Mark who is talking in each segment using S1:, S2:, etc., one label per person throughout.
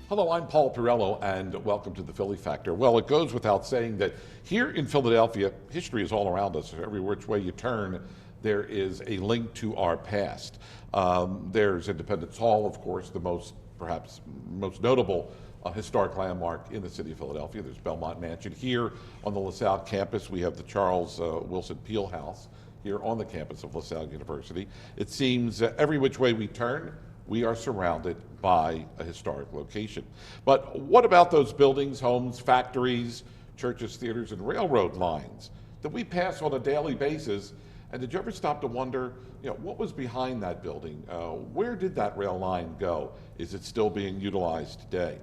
S1: Hello, I'm Paul Perrello, and welcome to the Philly Factor. Well, it goes without saying that here in Philadelphia, history is all around us. Every which way you turn, there is a link to our past. There's Independence Hall, of course, perhaps most notable historic landmark in the city of Philadelphia. There's Belmont Mansion. Here on the LaSalle campus, we have the Charles Wilson Peale House here on the campus of LaSalle University. It seems every which way we turn, we are surrounded by a historic location. But what about those buildings, homes, factories, churches, theaters, and railroad lines that we pass on a daily basis? And did you ever stop to wonder, what was behind that building? Where did that rail line go? Is it still being utilized today?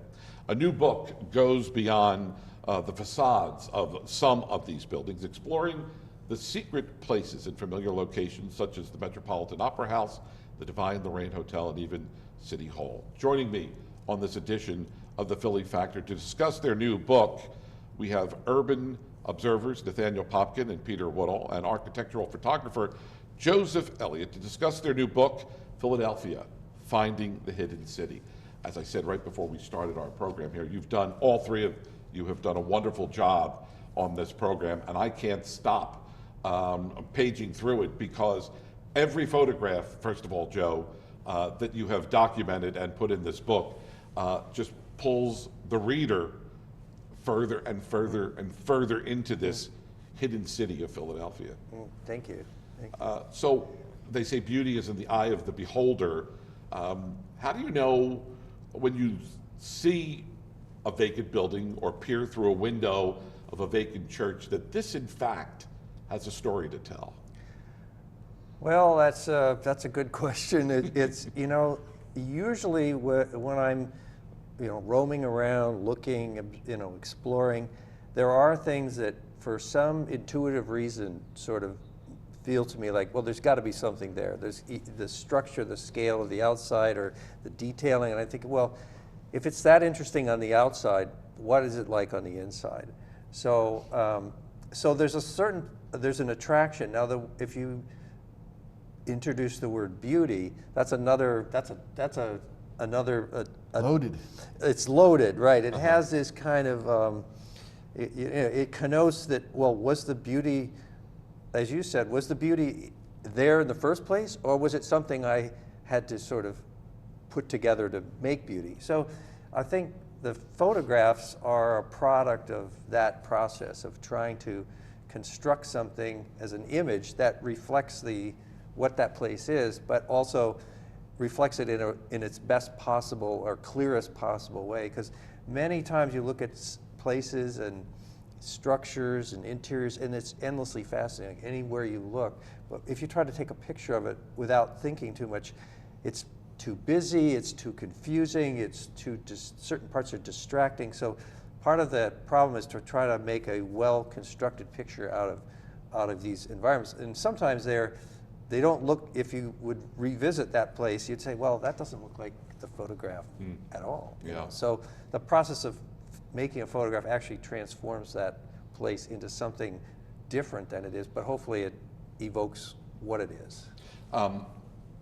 S1: A new book goes beyond the facades of some of these buildings, exploring the secret places in familiar locations such as the Metropolitan Opera House, the Divine Lorraine Hotel, and even City Hall. Joining me on this edition of the Philly Factor to discuss their new book, we have urban observers Nathaniel Popkin and Peter Woodall, and architectural photographer Joseph Elliott to discuss their new book, Philadelphia, Finding the Hidden City. As I said right before we started our program here, all three of you have done a wonderful job on this program, and I can't stop paging through it because every photograph, first of all, Joe, that you have documented and put in this book just pulls the reader further and further and further into this hidden city of Philadelphia.
S2: Thank you. Thank you.
S1: So they say beauty is in the eye of the beholder. How do you know when you see a vacant building or peer through a window of a vacant church that this, in fact, has a story to tell?
S2: Well, that's a good question. It's usually when I'm roaming around, looking, exploring, there are things that for some intuitive reason sort of feel to me like, well, there's got to be something there. There's the structure, the scale of the outside, or the detailing, and I think, well, if it's that interesting on the outside, what is it like on the inside? So, there's an attraction. Now, if you introduce the word beauty, that's another
S3: loaded.
S2: It's loaded, right? It has this kind of it connotes that, well, was the beauty, as you said, was the beauty there in the first place, or was it something I had to sort of put together to make beauty? So I think the photographs are a product of that process of trying to construct something as an image that reflects what that place is, but also reflects it in its best possible or clearest possible way. Because many times you look at places and structures and interiors, and it's endlessly fascinating anywhere you look. But if you try to take a picture of it without thinking too much, it's too busy, it's too confusing, certain parts are distracting. So part of the problem is to try to make a well-constructed picture out of these environments. And sometimes they don't look, if you would revisit that place, you'd say, well, that doesn't look like the photograph at all.
S1: Yeah.
S2: So the process of making a photograph actually transforms that place into something different than it is, but hopefully it evokes what it is.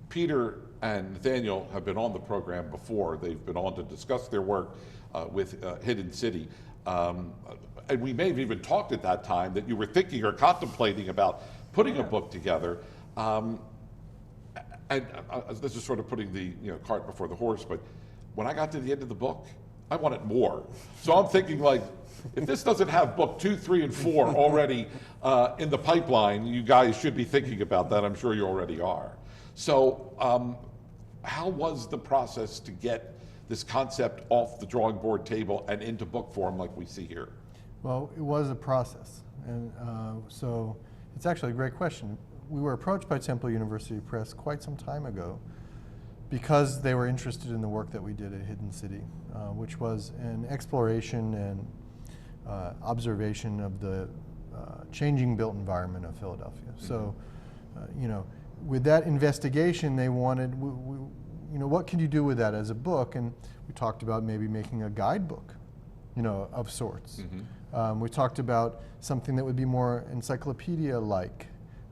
S1: Peter and Nathaniel have been on the program before. They've been on to discuss their work with Hidden City. And we may have even talked at that time that you were thinking or contemplating about putting a book together. And this is sort of putting the cart before the horse, but when I got to the end of the book, I wanted more. So I'm thinking, like, if this doesn't have book 2, 3, and 4 already in the pipeline, you guys should be thinking about that. I'm sure you already are. So how was the process to get this concept off the drawing board table and into book form like we see here?
S3: Well, it was a process, and so it's actually a great question. We were approached by Temple University Press quite some time ago because they were interested in the work that we did at Hidden City, which was an exploration and observation of the changing built environment of Philadelphia. Mm-hmm. So, with that investigation, they wanted, what can you do with that as a book? And we talked about maybe making a guidebook, of sorts. Mm-hmm. We talked about something that would be more encyclopedia-like.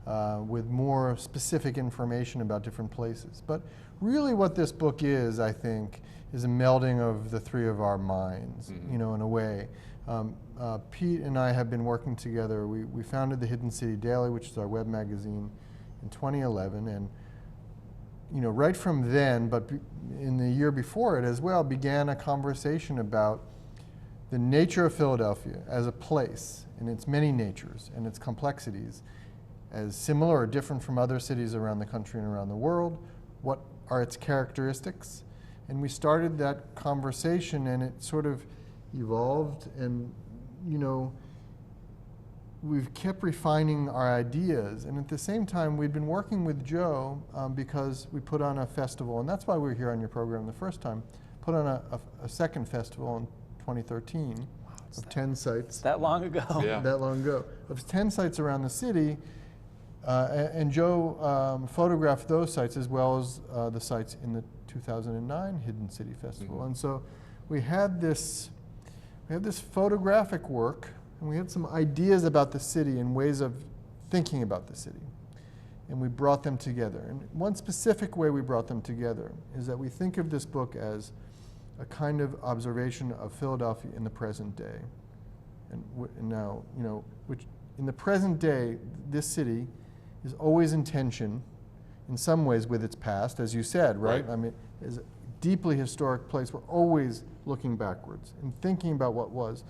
S3: with more specific information about different places. But really what this book is, I think, is a melding of the three of our minds, you know, in a way. Pete and I have been working together. We founded the Hidden City Daily, which is our web magazine, in 2011, and you know, right from then, but in the year before it as well, began a conversation about the nature of Philadelphia as a place, and its many natures and its complexities, as similar or different from other cities around the country and around the world. What are its characteristics? And we started that conversation, and it sort of evolved, and you know, we've kept refining our ideas, and at the same time we've been working with Joe because we put on a festival, and that's why we were here on your program the first time, put on a second festival in 2013 of 10 sites.
S4: That long ago.
S1: Yeah.
S3: That long ago. Of 10 sites around the city, and Joe photographed those sites as well as the sites in the 2009 Hidden City Festival. And so we had this photographic work, and we had some ideas about the city and ways of thinking about the city. And we brought them together. And one specific way we brought them together is that we think of this book as a kind of observation of Philadelphia in the present day. And now, you know, which in the present day, this city is always in tension in some ways with its past, as you said, right? I mean, it's a deeply historic place. We're always looking backwards and thinking about what was.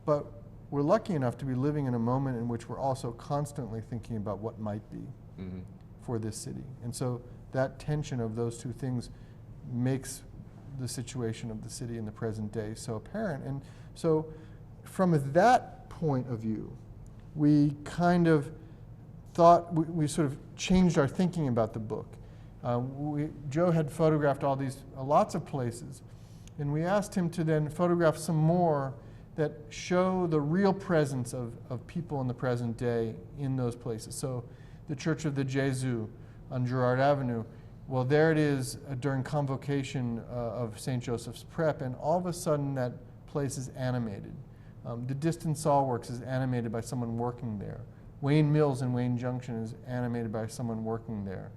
S3: But we're lucky enough to be living in a moment in which we're also constantly thinking about what might be for this city. And so that tension of those two things makes the situation of the city in the present day so apparent. And so from that point of view, we kind of thought, we sort of changed our thinking about the book. Joe had photographed lots of places, and we asked him to then photograph some more that show the real presence of people in the present day in those places. So the Church of the Jesu on Girard Avenue, well, there it is during convocation of St. Joseph's Prep, and all of a sudden that place is animated. The Distant Saw Works is animated by someone working there. Wayne Mills in Wayne Junction is animated by someone working there.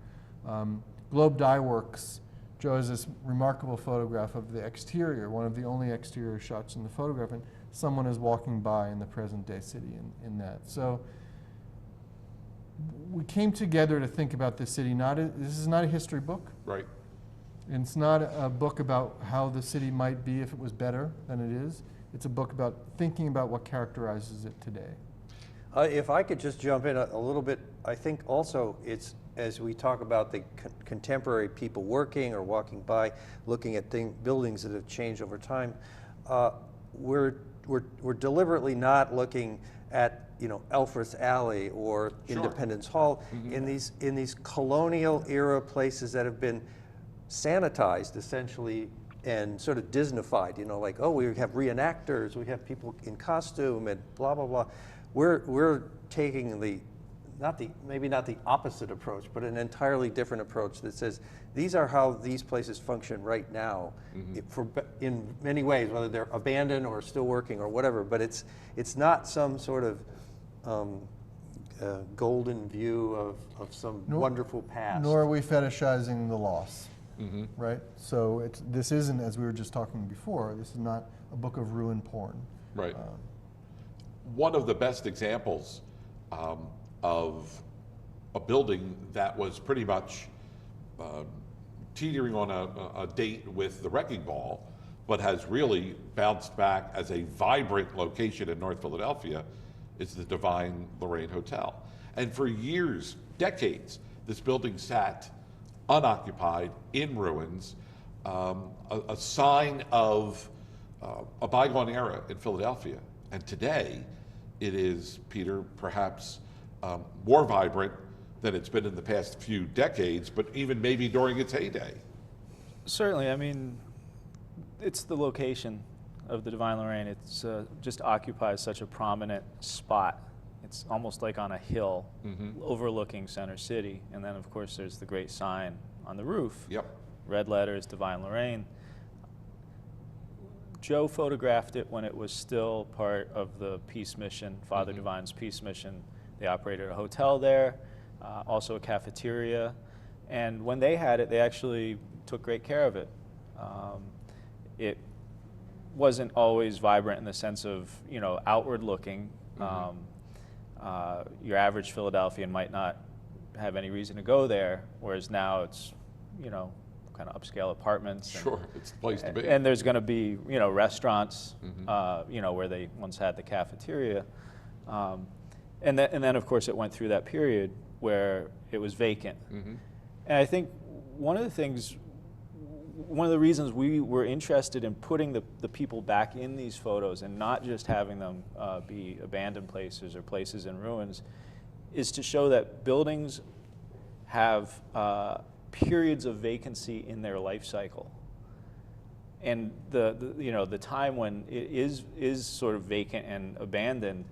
S3: Globe Dye Works, Joe has this remarkable photograph of the exterior, one of the only exterior shots in the photograph, and someone is walking by in the present day city in that. So we came together to think about this city. This is not a history book.
S1: Right.
S3: And it's not a book about how the city might be if it was better than it is. It's a book about thinking about what characterizes it today.
S2: If I could just jump in a little bit, I think also it's, as we talk about the contemporary people working or walking by, looking at buildings that have changed over time, we're deliberately not looking at, you know, Elfreth's Alley or Independence Hall in these colonial era places that have been sanitized essentially and sort of Disneyfied, you know, like, oh, we have reenactors, we have people in costume and blah blah blah. We're taking maybe not the opposite approach, but an entirely different approach that says these are how these places function right now, in many ways, whether they're abandoned or still working or whatever. But it's not some sort of golden view of some wonderful past.
S3: Nor are we fetishizing the loss, right? So this isn't, as we were just talking before, this is not a book of ruin porn.
S1: Right. One of the best examples of a building that was pretty much teetering on a date with the wrecking ball, but has really bounced back as a vibrant location in North Philadelphia, is the Divine Lorraine Hotel. And for years, decades, this building sat unoccupied, in ruins, a sign of a bygone era in Philadelphia. And today, it is, Peter, perhaps more vibrant than it's been in the past few decades, but even maybe during its heyday.
S4: Certainly. I mean, it's the location of the Divine Lorraine. It's just occupies such a prominent spot. It's almost like on a hill overlooking Center City. And then, of course, there's the great sign on the roof.
S1: Yep.
S4: Red letters, Divine Lorraine. Joe photographed it when it was still part of the peace mission, Father Divine's peace mission. They operated a hotel there. also a cafeteria. And when they had it, they actually took great care of it. It wasn't always vibrant in the sense of, you know, outward looking. Your average Philadelphian might not have any reason to go there, whereas now it's, you know, kind of upscale apartments.
S1: Sure, it's the place to be.
S4: And there's going to be, you know, restaurants, you know, where they once had the cafeteria. And then, of course, it went through that period where it was vacant. And I think one of the reasons we were interested in putting the people back in these photos and not just having them be abandoned places or places in ruins is to show that buildings have periods of vacancy in their life cycle. And you know, the time when it is sort of vacant and abandoned,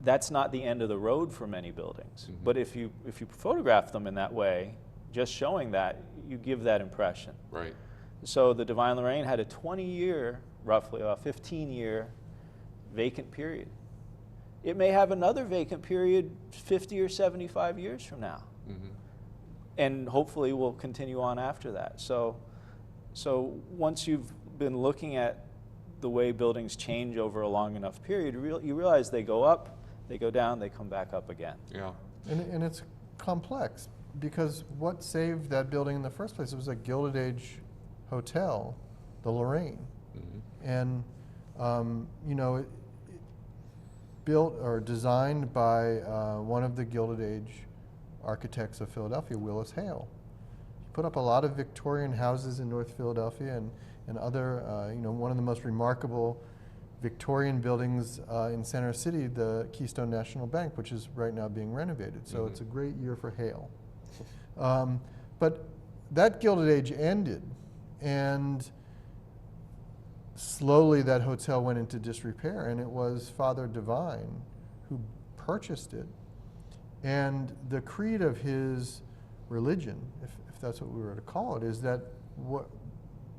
S4: that's not the end of the road for many buildings. But if you photograph them in that way, just showing that, you give that impression.
S1: Right.
S4: So the Divine Lorraine had a 20-year, roughly a 15-year vacant period. It may have another vacant period 50 or 75 years from now. And hopefully will continue on after that. So once you've been looking at the way buildings change over a long enough period, you realize they go up, they go down, they come back up again.
S1: Yeah.
S3: And it's complex, because what saved that building in the first place? It was a Gilded Age hotel, the Lorraine. And, you know, it built or designed by one of the Gilded Age architects of Philadelphia, Willis Hale. He put up a lot of Victorian houses in North Philadelphia and other, you know, one of the most remarkable Victorian buildings in Center City, the Keystone National Bank, which is right now being renovated. So it's a great year for Hale. But that Gilded Age ended, and slowly that hotel went into disrepair, and it was Father Divine who purchased it. And the creed of his religion, if that's what we were to call it, is that what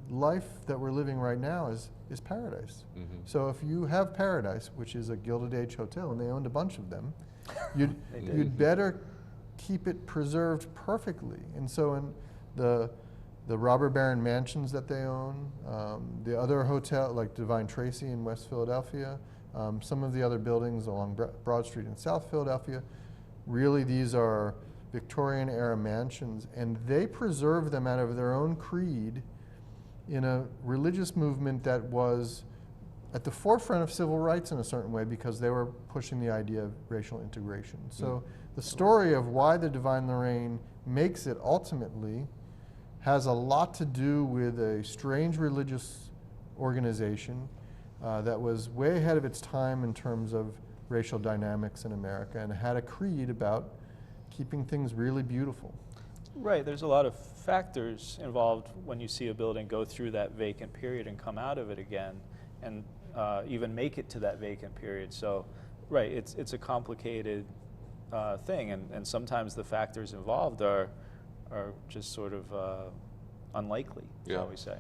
S3: life that we're living right now is paradise. So if you have paradise, which is a Gilded Age hotel, and they owned a bunch of them, you'd better keep it preserved perfectly. And so in the robber baron mansions that they own, the other hotel like Divine Tracy in West Philadelphia, some of the other buildings along Broad Street in South Philadelphia, really these are Victorian era mansions, and they preserve them out of their own creed in a religious movement that was at the forefront of civil rights in a certain way, because they were pushing the idea of racial integration. So the story of why the Divine Lorraine makes it ultimately has a lot to do with a strange religious organization that was way ahead of its time in terms of racial dynamics in America, and had a creed about keeping things really beautiful.
S4: Right, there's a lot of factors involved when you see a building go through that vacant period and come out of it again, and even make it to that vacant period. So, right, it's a complicated thing, and sometimes the factors involved are just sort of unlikely, shall we say.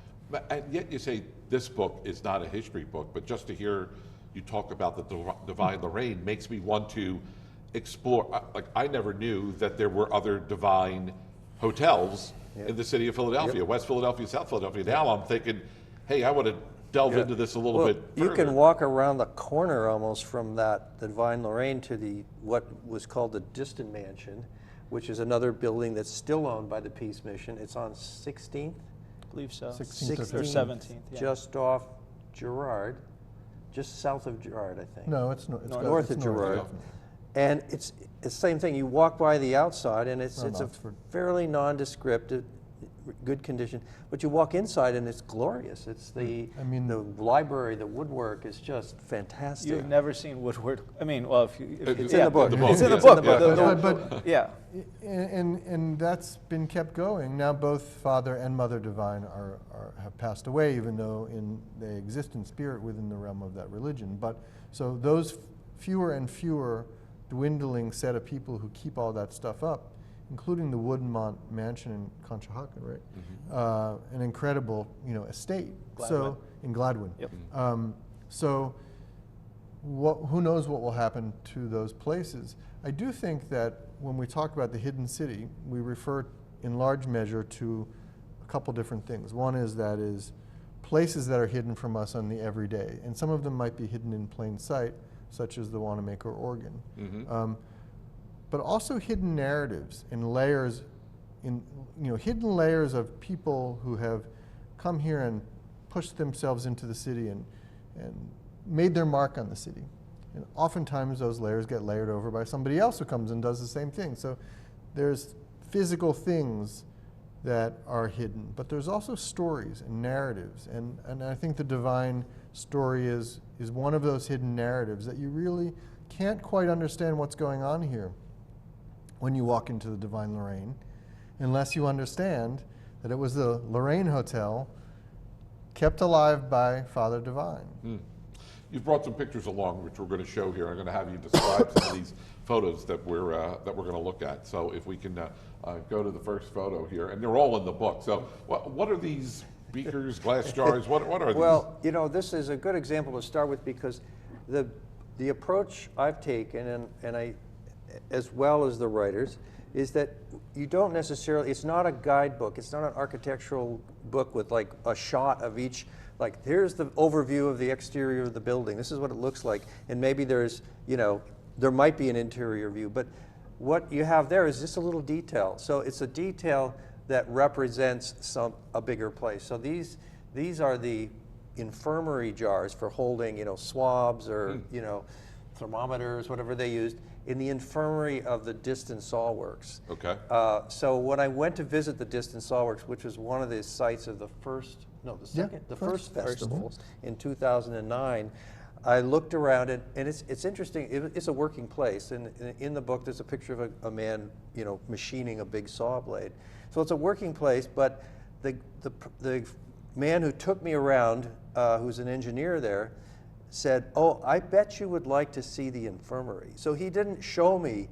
S1: And yet you say this book is not a history book, but just to hear you talk about the Divine Lorraine makes me want to explore. Like, I never knew that there were other Divine hotels in the city of Philadelphia, West Philadelphia, South Philadelphia. Now I'm thinking, hey, I want to delve into this a little bit further.
S2: You can walk around the corner almost from the Divine Lorraine to what was called the Distant Mansion, which is another building that's still owned by the Peace Mission. It's on 16th?
S4: I believe so.
S3: 16th
S4: or 17th, yeah.
S2: Just off Girard, just south of Girard, I think.
S3: No, it's
S2: north of Girard. And it's the same thing. You walk by the outside, and it's a fairly nondescript, good condition. But you walk inside, and it's glorious. It's the library, the woodwork is just fantastic.
S4: You've never seen woodwork. I mean, well,
S2: it's in the book.
S4: It's in the book.
S3: But
S4: yeah.
S3: And that's been kept going. Now both Father and Mother Divine have passed away, even though they exist in spirit within the realm of that religion. But so those fewer and fewer dwindling set of people who keep all that stuff up, including the Woodmont Mansion in Conshohocken, right? An incredible, estate.
S4: Gladwin.
S3: So in Gladwin.
S4: Yep.
S3: So who knows what will happen to those places. I do think that when we talk about the hidden city, we refer in large measure to a couple different things. One is places that are hidden from us on the everyday, and some of them might be hidden in plain sight, such as the Wanamaker organ. But also hidden narratives and layers, hidden layers of people who have come here and pushed themselves into the city and made their mark on the city. And oftentimes those layers get layered over by somebody else who comes and does the same thing. So there's physical things that are hidden, but there's also stories and narratives. And I think the divine story is one of those hidden narratives that you really can't quite understand what's going on here when you walk into the Divine Lorraine, unless you understand that it was the Lorraine Hotel kept alive by Father Divine.
S1: You've brought some pictures along, which we're going to show here. I'm going to have you describe some of these photos that we're going to look at. So if we can go to the first photo here, and they're all in the book. So what are these beakers, glass jars? What are these?
S2: Well, this is a good example to start with, because the approach I've taken, and I, as well as the writers, is that you don't necessarily, it's not a guidebook, it's not an architectural book with like a shot of each, like here's the overview of the exterior of the building, this is what it looks like, and maybe there's, there might be an interior view, but what you have there is just a little detail. So it's a detail that represents a bigger place. So these are the infirmary jars for holding, swabs or, thermometers, whatever they used, in the infirmary of the Diston Saw Works.
S1: Okay.
S2: So when I went to visit the Diston Saw Works, which was one of the sites of the first festival in 2009, I looked around it, and it's interesting. It's a working place, and in the book there's a picture of a man, machining a big saw blade. So it's a working place, but the man who took me around, who's an engineer there, said, "Oh, I bet you would like to see the infirmary." So he didn't show me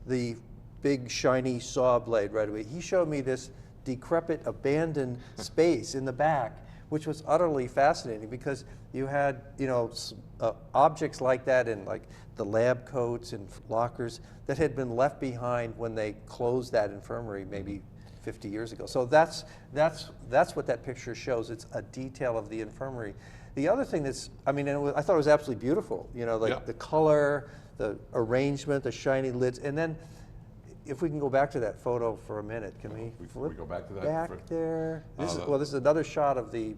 S2: the big shiny saw blade right away. He showed me this decrepit, abandoned space in the back, which was utterly fascinating, because you had, objects like that in like the lab coats and lockers that had been left behind when they closed that infirmary maybe 50 years ago. So that's what that picture shows. It's a detail of the infirmary. The other thing that's, I thought it was absolutely beautiful, the color, the arrangement, the shiny lids. And then if we can go back to that photo for a minute, can we flip
S1: we go back to that?
S2: back there? This is another shot of the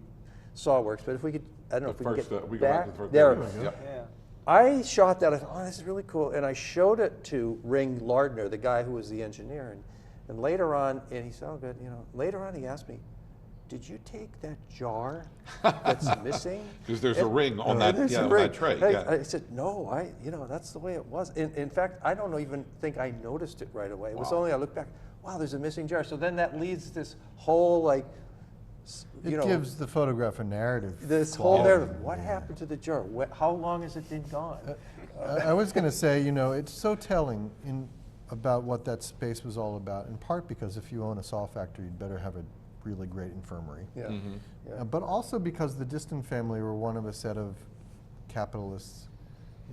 S2: Sawworks, but if we could, I don't know if we can get
S1: we go back to the first.
S2: there.
S1: Yep.
S4: Yeah.
S2: I shot that, I thought, oh, this is really cool. And I showed it to Ring Lardner, the guy who was the engineer. And later on, and he said, oh, good, later on he asked me, did you take that jar that's missing?
S1: Because there's a ring on that, on that tray.
S2: I said, no, that's the way it was. In fact, I don't even think I noticed it right away. It was only I looked back, wow, there's a missing jar. So then that leads this whole it
S3: gives the photograph a narrative.
S2: This whole narrative. What happened to the jar? How long has it been gone?
S3: I was going to say, it's so telling about what that space was all about, in part because if you own a saw factory, you'd better have a really great infirmary.
S2: Yeah.
S3: Yeah. But also because the Diston family were one of a set of capitalists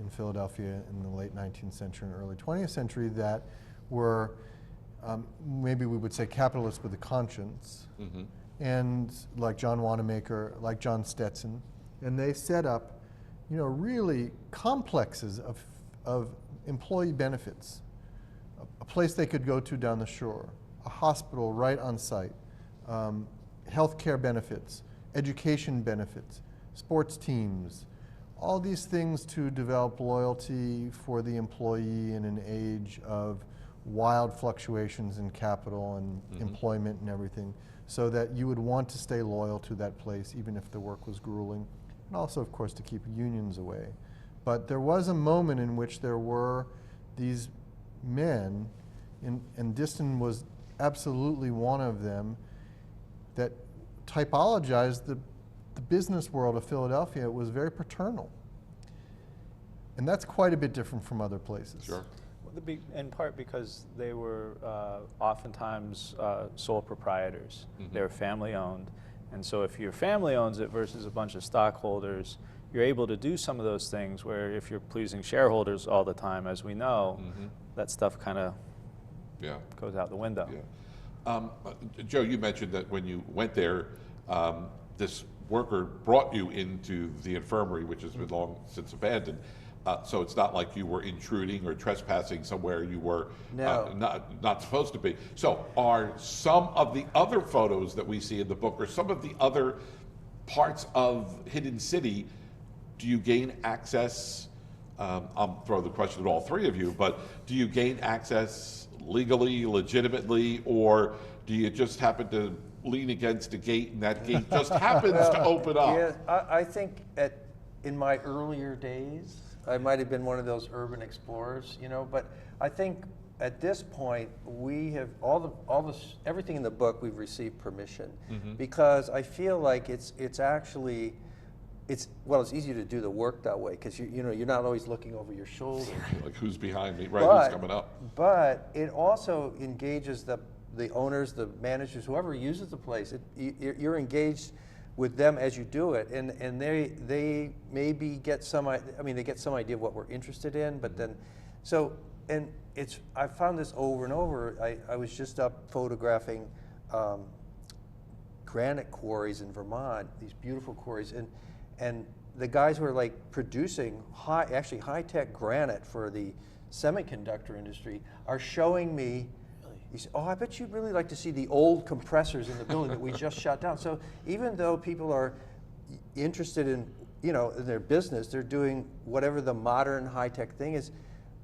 S3: in Philadelphia in the late 19th century and early 20th century that were, maybe we would say, capitalists with a conscience. And like John Wanamaker, like John Stetson, and they set up, really complexes of employee benefits, a place they could go to down the shore, a hospital right on site, healthcare benefits, education benefits, sports teams, all these things to develop loyalty for the employee in an age of wild fluctuations in capital and employment and everything, so that you would want to stay loyal to that place even if the work was grueling, and also, of course, to keep unions away. But there was a moment in which there were these men, and Diston was absolutely one of them, that typologized the business world of Philadelphia. It was very paternal. And that's quite a bit different from other places.
S1: Sure.
S4: In part because they were oftentimes sole proprietors. They were family owned. And so if your family owns it versus a bunch of stockholders, you're able to do some of those things where if you're pleasing shareholders all the time, as we know, that stuff kind of
S1: Yeah.
S4: goes out the window.
S1: Yeah. Joe, you mentioned that when you went there, this worker brought you into the infirmary, which has been long since abandoned. So it's not like you were intruding or trespassing somewhere you were
S2: No.
S1: not supposed to be. So are some of the other photos that we see in the book, or some of the other parts of Hidden City, do you gain access? I'll throw the question at all three of you, but do you gain access legally, legitimately, or do you just happen to lean against a gate and that gate just happens to open up?
S2: Yeah, I think in my earlier days, I might have been one of those urban explorers, you know, but I think at this point we have everything in the book we've received permission, because I feel like it's actually it's easier to do the work that way, because you know you're not always looking over your shoulder.
S1: Like who's behind me, right? Who's coming up?
S2: But it also engages the owners, the managers, whoever uses the place. You're engaged with them as you do it, and they maybe get some idea of what we're interested in, but then I found this over and over. I was just up photographing granite quarries in Vermont, these beautiful quarries, and the guys who are like producing high-tech granite for the semiconductor industry are showing me. He said, "Oh, I bet you'd really like to see the old compressors in the building that we just shut down." So even though people are interested in, in their business, they're doing whatever the modern high-tech thing is,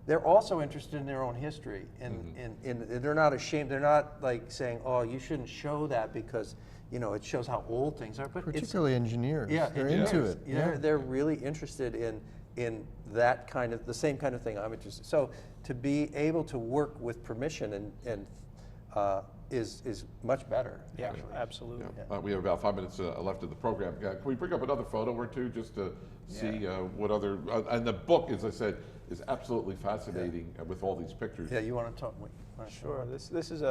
S2: they're also interested in their own history, and they're not ashamed. They're not like saying, "Oh, you shouldn't show that because it shows how old things are." But
S3: Particularly engineers.
S2: yeah,
S3: They're
S2: engineers,
S3: into it.
S2: Yeah, they're really interested in that kind of the same kind of thing I'm interested. So to be able to work with permission and is much better.
S4: Yeah,
S2: actually.
S4: absolutely.
S1: Yeah. We have about 5 minutes left of the program. Can we bring up another photo or two just to see what other? And the book, as I said, is absolutely fascinating with all these pictures.
S2: Yeah, you want to talk?
S4: Sure. This is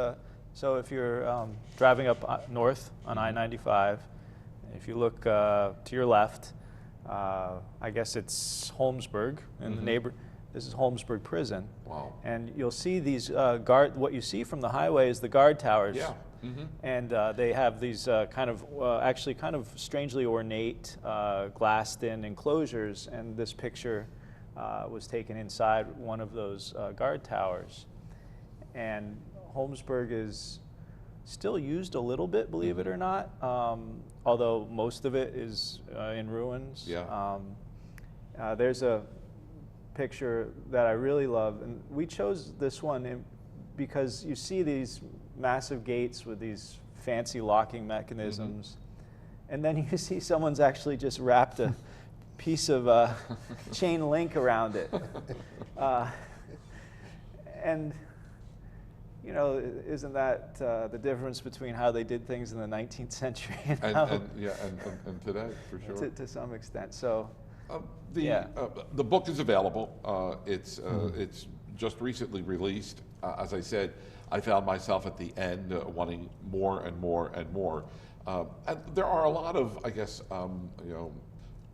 S4: so if you're driving up north on I-95, if you look to your left, I guess it's Holmesburg in the neighbor. This is Holmesburg Prison.
S1: Wow.
S4: And you'll see these what you see from the highway is the guard towers.
S1: Yeah.
S4: And they have these kind of strangely ornate glassed-in enclosures. And this picture was taken inside one of those guard towers. And Holmesburg is still used a little bit, believe it or not, although most of it is in ruins.
S1: Yeah.
S4: There's a picture that I really love, and we chose this one because you see these massive gates with these fancy locking mechanisms, and then you see someone's actually just wrapped a piece of chain link around it, and isn't that the difference between how they did things in the 19th century and
S1: today, for sure.
S4: To some extent. So.
S1: The book is available. It's just recently released. As I said, I found myself at the end wanting more and more and more. And there are a lot of, I guess,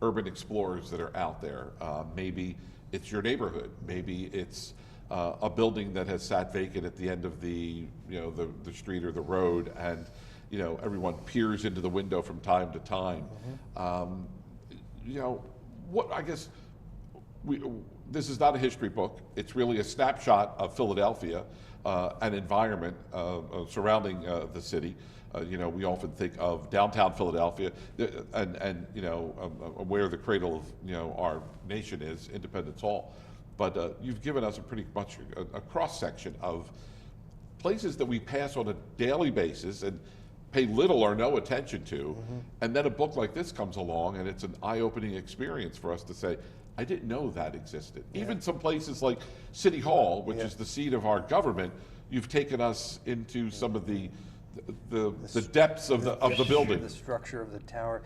S1: urban explorers that are out there. Maybe it's your neighborhood. Maybe it's a building that has sat vacant at the end of the street or the road, and everyone peers into the window from time to time. What I guess this is not a history book. It's really a snapshot of Philadelphia, an environment surrounding the city. We often think of downtown Philadelphia and where the cradle of our nation is, Independence Hall. But you've given us a pretty much a cross section of places that we pass on a daily basis and pay little or no attention to, and then a book like this comes along and it's an eye-opening experience for us to say, I didn't know that existed. Yeah. Even some places like City Hall, which is the seat of our government, you've taken us into some of the depths of the building.
S2: The structure of the tower.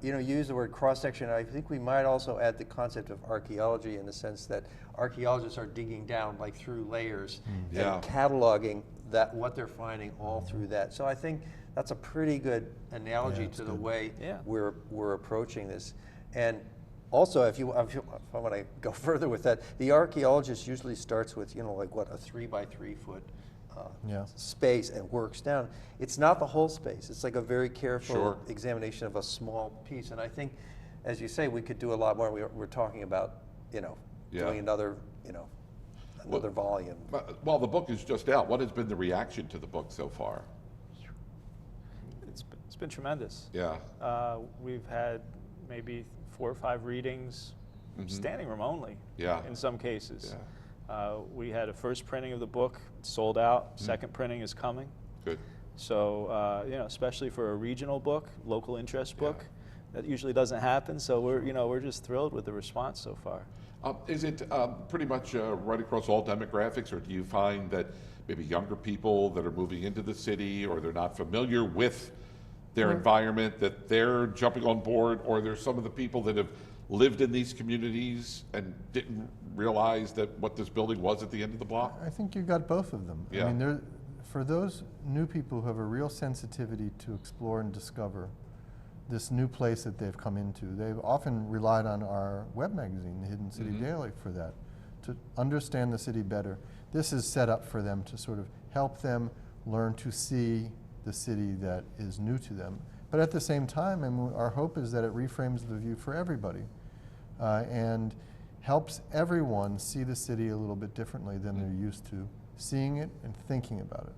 S2: You use the word cross-section. I think we might also add the concept of archaeology, in the sense that archaeologists are digging down like through layers and cataloging what they're finding all through that. So I think that's a pretty good analogy to the way we're approaching this. And Also, if I want to go further with that, the archaeologist usually starts with, like what, a 3 by 3 foot
S3: Yeah.
S2: space and works down. It's not the whole space. It's like a very careful
S1: Sure.
S2: examination of a small piece. And I think, as you say, we could do a lot more. We're talking about,
S1: Yeah.
S2: doing another, another volume.
S1: Well, the book is just out. What has been the reaction to the book so far?
S4: It's been tremendous.
S1: Yeah.
S4: We've had maybe 4 or 5 readings, standing room only.
S1: Yeah.
S4: In some cases. We had a first printing of the book, it's sold out. Second printing is coming.
S1: Good.
S4: So, especially for a regional book, local interest book, that usually doesn't happen. So we're just thrilled with the response so far.
S1: Is it pretty much right across all demographics, or do you find that maybe younger people that are moving into the city, or they're not familiar with their environment, that they're jumping on board, or there's some of the people that have lived in these communities and didn't realize that what this building was at the end of the block?
S3: I think you got both of them.
S1: Yeah.
S3: I mean, for those new people who have a real sensitivity to explore and discover this new place that they've come into, they've often relied on our web magazine, the Hidden City Daily, for that, to understand the city better. This is set up for them to sort of help them learn to see the city that is new to them. But at the same time, and our hope is that it reframes the view for everybody and helps everyone see the city a little bit differently than they're used to seeing it and thinking about it.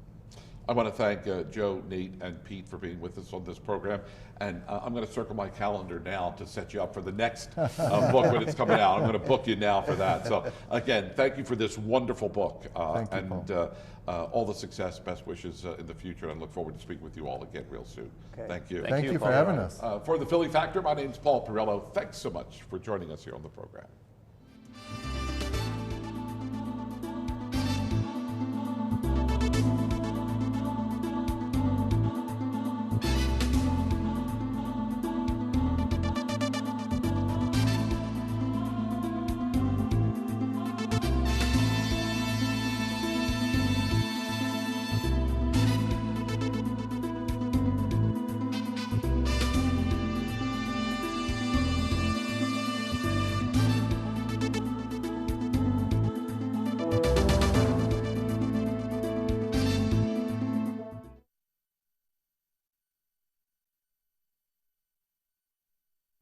S1: I want to thank Joe, Nate, and Pete for being with us on this program. And I'm going to circle my calendar now to set you up for the next book when it's coming out. I'm going to book you now for that. So again, thank you for this wonderful book.
S3: Thank you,
S1: and all the success, best wishes in the future. And I look forward to speaking with you all again real soon.
S2: Okay.
S1: Thank you.
S3: Thank you for
S4: Paul.
S3: having us.
S1: For the Philly Factor, my name's Paul Perrello. Thanks so much for joining us here on the program.